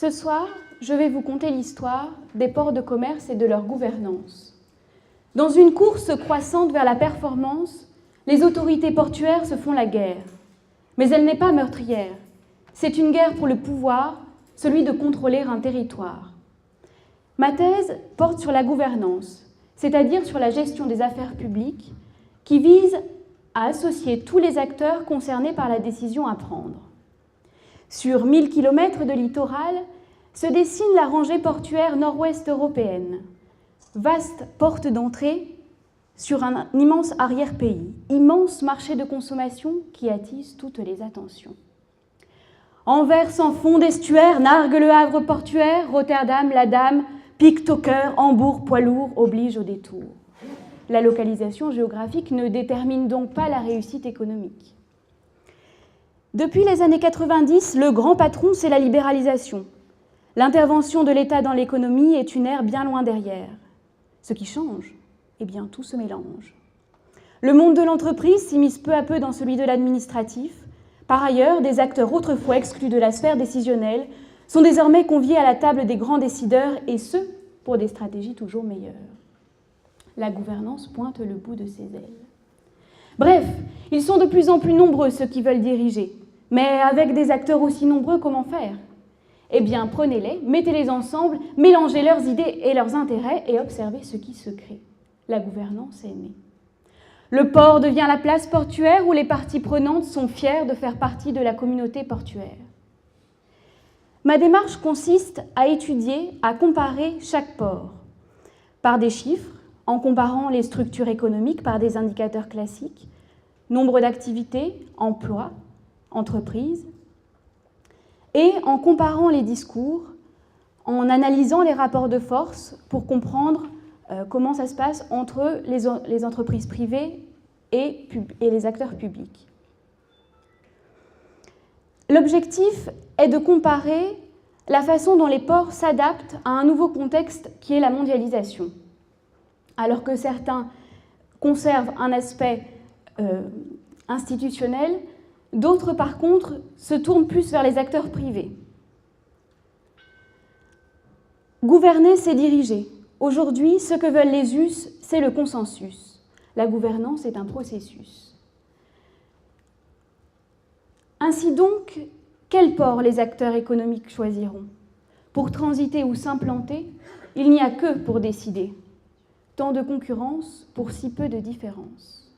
Ce soir, je vais vous conter l'histoire des ports de commerce et de leur gouvernance. Dans une course croissante vers la performance, les autorités portuaires se font la guerre. Mais elle n'est pas meurtrière. C'est une guerre pour le pouvoir, celui de contrôler un territoire. Ma thèse porte sur la gouvernance, c'est-à-dire sur la gestion des affaires publiques, qui vise à associer tous les acteurs concernés par la décision à prendre. Sur 1000 km de littoral se dessine la rangée portuaire nord-ouest européenne, vaste porte d'entrée sur un immense arrière-pays, immense marché de consommation qui attise toutes les attentions. Anvers sans fond d'estuaire nargue le Havre portuaire, Rotterdam, la Dame, pique au cœur, Hambourg, poids lourd, oblige au détour. La localisation géographique ne détermine donc pas la réussite économique. Depuis les années 90, le grand patron, c'est la libéralisation. L'intervention de l'État dans l'économie est une ère bien loin derrière. Ce qui change, eh bien, tout se mélange. Le monde de l'entreprise s'immisce peu à peu dans celui de l'administratif. Par ailleurs, des acteurs autrefois exclus de la sphère décisionnelle sont désormais conviés à la table des grands décideurs, et ce, pour des stratégies toujours meilleures. La gouvernance pointe le bout de ses ailes. Bref, ils sont de plus en plus nombreux ceux qui veulent diriger. Mais avec des acteurs aussi nombreux, comment faire ? Eh bien, prenez-les, mettez-les ensemble, mélangez leurs idées et leurs intérêts et observez ce qui se crée. La gouvernance est née. Le port devient la place portuaire où les parties prenantes sont fières de faire partie de la communauté portuaire. Ma démarche consiste à étudier, à comparer chaque port par des chiffres, en comparant les structures économiques par des indicateurs classiques, nombre d'activités, emploi, entreprises, et en comparant les discours, en analysant les rapports de force pour comprendre comment ça se passe entre les entreprises privées et les acteurs publics. L'objectif est de comparer la façon dont les ports s'adaptent à un nouveau contexte qui est la mondialisation. Alors que certains conservent un aspect institutionnel, d'autres, par contre, se tournent plus vers les acteurs privés. Gouverner, c'est diriger. Aujourd'hui, ce que veulent les us, c'est le consensus. La gouvernance est un processus. Ainsi donc, quel port les acteurs économiques choisiront ? Pour transiter ou s'implanter, il n'y a qu'eux pour décider. Tant de concurrence pour si peu de différence.